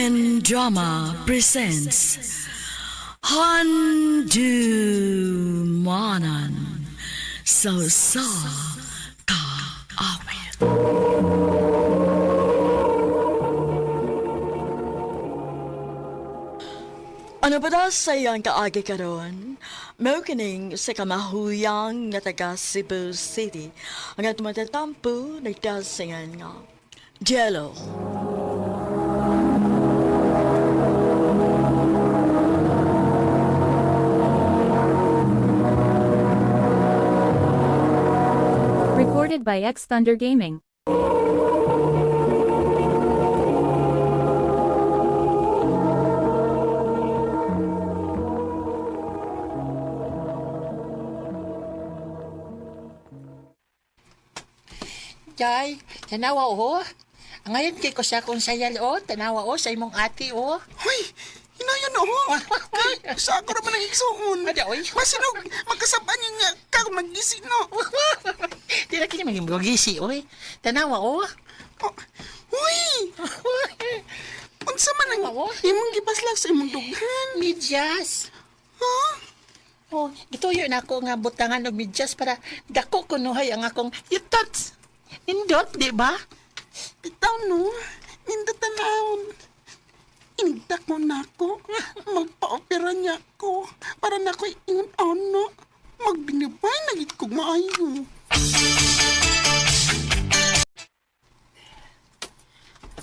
K-Drama presents Handumanan So Ka Awit. Ano ba daw sa iyang kaagi karon? Mao kining sa kamahuyang nga taga Cebu City ang atong matatampo nagdasingan nga Jello. Recorded by X Thunder Gaming. Jay, tanawa Ngayon kay ko sa kong sayal tanawa sa imong ate Hoy, hinayan ako. Kay, sa ako naman ang igsuon. Ada, oy. Masinog, magkasaban niyo niya ka kung nag-isi, no? Di na kini maging magisi, Tanawa Oh, Hoy! Unsa man ang imong gipaslag sa imong dughan? Midyas. Ha? Gituyo na ako nga butangan og midyas para dako kunuhay ang akong yutats. Nindot, di ba? Bitaw, no? Nindot tanawon. Inigdak mo na ako. Magpa-opera niya ako. Para na ako'y ingon ano. Magbinibay na gid kog maayo.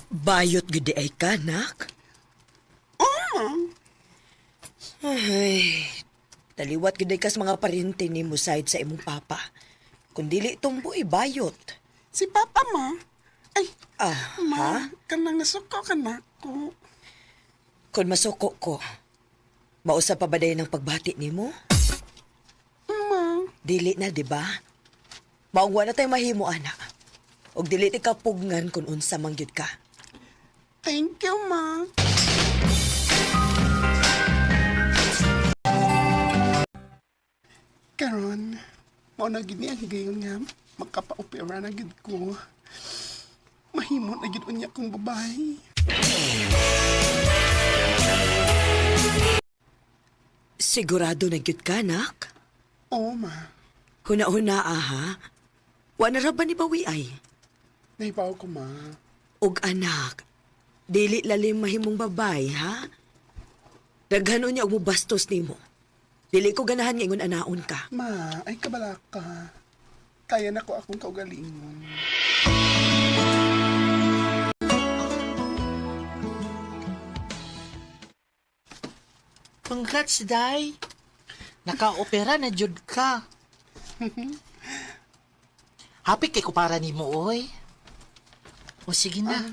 Bayot gudi ay kanak? Ay, taliwat gudi kas mga parente ni mo side sa imong papa. Kung dili tumboy bayot. Si Papa, ma. Ay, Ha? ma, kanang nasuko ka na ako. Kung masuko ko, mausa pa ba dayon ng pagbati nimo? Ma, Dili na, di ba? Maungwa na tayo mahimo, anak. Og dili ti kapugngan kung unsa mangyud ka. thank you, ma. Karon, mao na gid niya higayon nga magkapa-opera na gid ko. Mahimo na gid unya kong babae. Sigurado na gyud ka, anak? Oo, ma. Huna-huna, ha? Wa na ra ba ni bawi ay? Naibaw ko, ma. Og anak, dili lalim mahimong babay, ha? Daghan niya og mubastos nimo. Dili ko ganahan nga ingon anaon ka. Ma, ay kabala ka. Kaya na ko akong kaugalingon. Congrats, Day. Naka-opera na jud ka. Happy kay ko para nimo, oy. O sige na.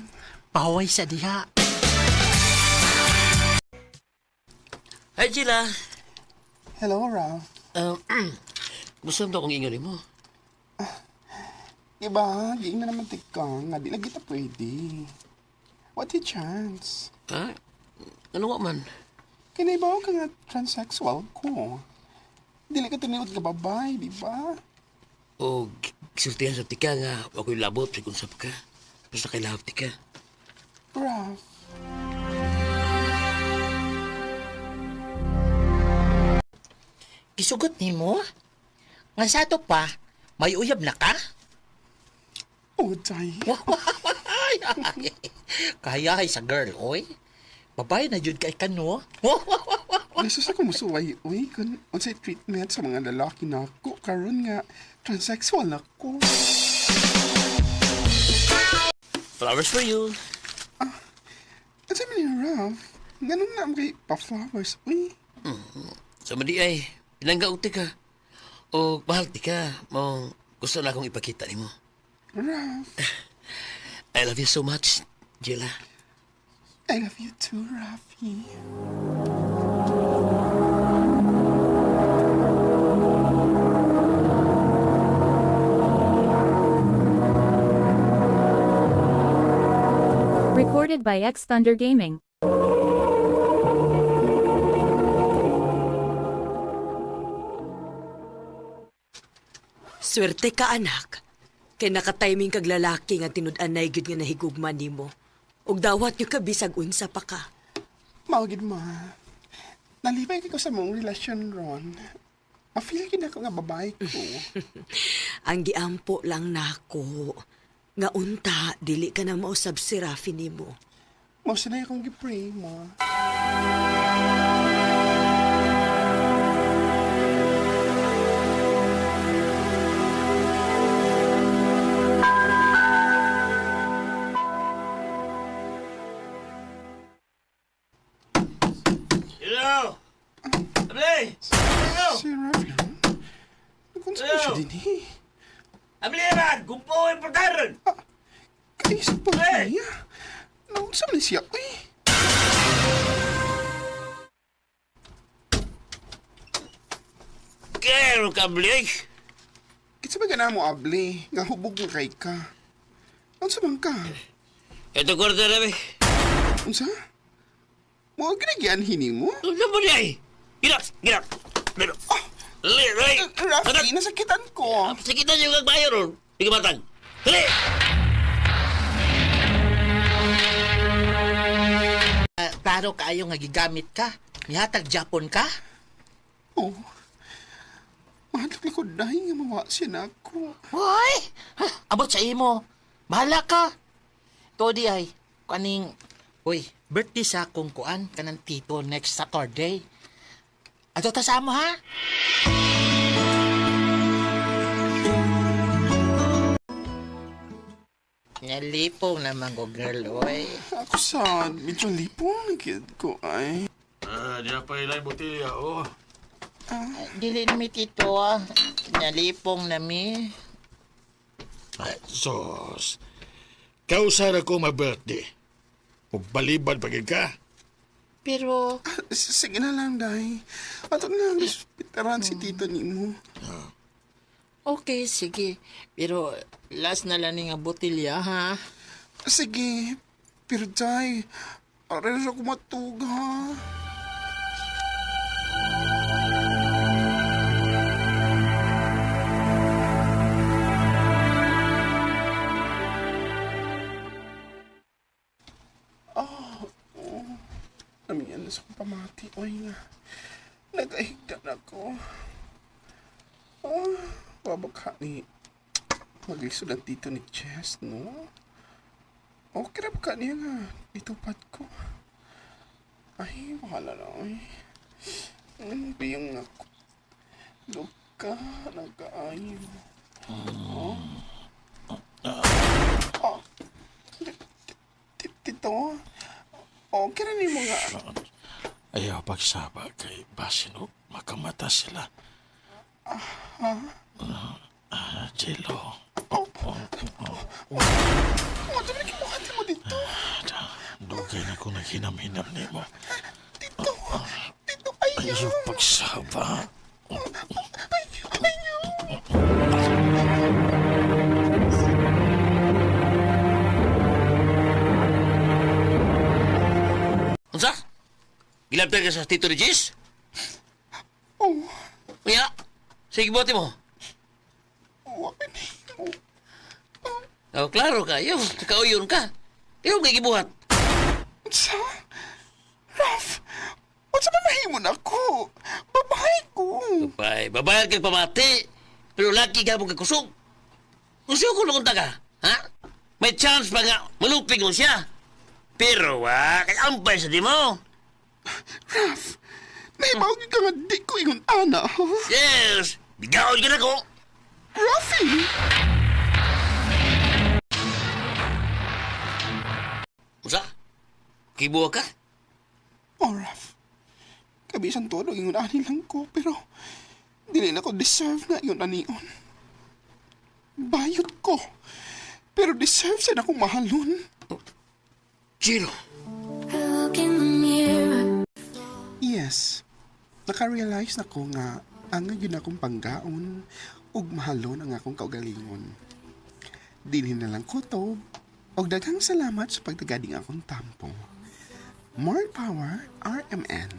Pahuway sa diha. Hi, Gila. Hello, Ralph. Gusto mo akong ingali mo? Iba, giing na naman tika nga di lagi ta pwede. What a chance. Ha? Ano nga man? Kinaibaw ka nga transsexual ko. Dili ka tiniwad ka babay, di ba? O gisultihan sa tika nga ako'y labot sa kung sap ka. Basta kay lahap tika. Ralph, Gisugot nimo? Nga sa to pa, may uyab na ka? oh, Day. Kaya ay sa girl, oy. Babae na jud kay kano. Nasus ako musuway, uy, kung unsay treatment sa mga lalaki na ako. Karon nga, transsexual na ako. Flowers for you. At sabi niya, Ralph, ganun na kay pa-flowers, uy. Sa madi ay, pinanggaot tika. O mahal tika. Mo gusto na akong ipakita ni mo. Ralph, I love you so much, Gila. I love you too, Rafi. Recorded by X Thunder Gaming. Swerte ka, anak. Kay nakatiming kag lalaki nga tinud-anay gyud nga nahigugma nimo. ug dawat yung kabisag unsa pa ka. Maugid ma. Nalibay ko sa mong relasyon ron. Ma-feel gid ako nga babae ko. Ang giampo lang nako nga unta dili ka na mausab si Rafi nimo. Mao na akong gipray ma. Hello! Abli! Hello! Si Rafi. Kung saan siya din eh. Abli man! Gumpo ang pagkaroon! Kaisip pa Hey! niya. Naunsa man siya eh. Kero ka, Abli! Kitsa ba gana mo abli nga hubog nga kay ka? Unsa man ka? Ito kwarta na, be. Unsa? Mo ginagyan hini mo? Ano mo niya eh? Ginak! Ginak! Ginak! Liray! Rafi, nasakitan ko. Sakitan yung kagbayo ron. Hindi ka matang. Dali! Klaro kaayo nga gigamit ka. Mihatag Japon ka? Oh. Mahal ko dahil nga mawa siya na ako. Hoy! Abot sa imo. Bahala ka. Ito di ay. Kaning, uy, birthday sa akong kuan kanang tito next Saturday. Ato ta sa amo ha? Nalipong naman ko, girl, oy. Ako sa medyo lipong kid ko ay. Di na pa ilang botilya, oh. Dili na mi tito, ah. Nalipong na mi. Ay, sos. Kausara ko ma-birthday. O balibad pagin ka. Pero, Sige na lang, Day. Ato na lang hospitalan si tito ni mo. okay, sige. Pero, last na lang ni nga botilya, ha? Sige. Pero, Day, aral ako matug, ha? Namiyan na sa kong pamati. Oy nga. Nagahigdan ako. Oh, wabagha ni maglisod ang tito ni Chess, no? Okay na ba niya nga? Itupad ko. Ay, mahala na, oy. Biyang ako. Luka, nagkaayo. Oh. Oh. Tito, okay na ni mga... Ayaw pagsaba kay Basino. Makamata sila. Jello. Ano na kinuhati mo dito? Dugay na kung naghinam-hinam ni mo. Tito, ayaw. Ayaw pagsaba. Unsa? Gilabtan ka sa tito ni Jis? Oh, Uya! Sige, bote mo. wapin mo. Oh, klaro ka. Yung, kauyon ka. Yung kay gibuhat. Sa? Raf, what's ba mahimo na ako? Babae ko. Babayad kay pamati. Pero laki ka mong kakusog. Kusog ko nung ka. Ha? May chance pa nga malupig mo siya. Pero kay ampay sa di mo. Raf, naibawag ka nga di ko ingon ana, ha? Yes! Bigawan ka na ko. Rafi! Unsa? Kibuha ka? Oh, Raf. Kabisan todo ingon ani lang ko, pero dili na ko deserve nga yun anion. Bayot ko. Pero deserve sa na akong mahalon. Jiro. Yes. Naka-realize na ko nga ang yun akong panggaon ug mahalon ang akong kaugalingon. Dinhin na lang ko to og daghang salamat sa pagtagading akong tampo. More power, RMN.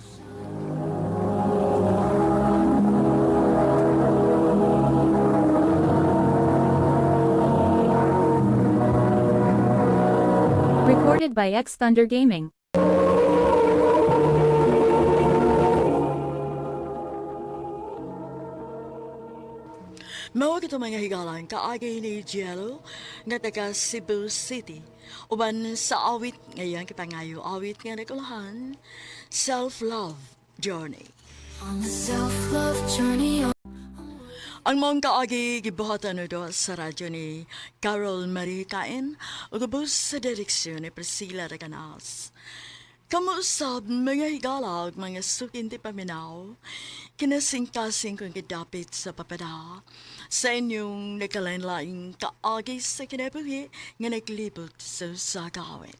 Recorded by X Thunder Gaming. Mao kito mga higalan kaagay ni Jello nga taga Cebu City. Uban sa awit ngayon kipangayo awit nga nakulahan Self-Love Journey. On the self-love journey. Ang mong kaagi gibuhatan do sa radyo ni Carol Marie Cain ugubos sa direksyon ni Priscilla Raganas. Kamusab mga higalag, mga sukinti paminaw, kinasing-kasing kong gidapit sa papada, sa inyong nakalain-laing kaagi sa kinabuhi nga naglibot sa sagawit.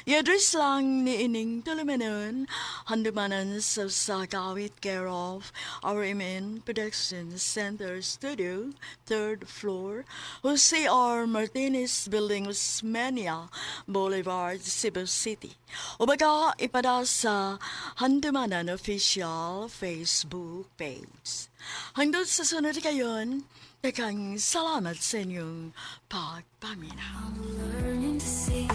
I-address lang ni Ining Tulumanon, handumanan sa sagawit care of RMN Production Center Studio, 3rd floor, Jose R. Martinez Building, Osmeña Boulevard, Cebu City. O baga ipada sa handumanan official Facebook page. Hanggang sa sunod kayon, takang salamat sa inyong pagpaminaw. Learning to see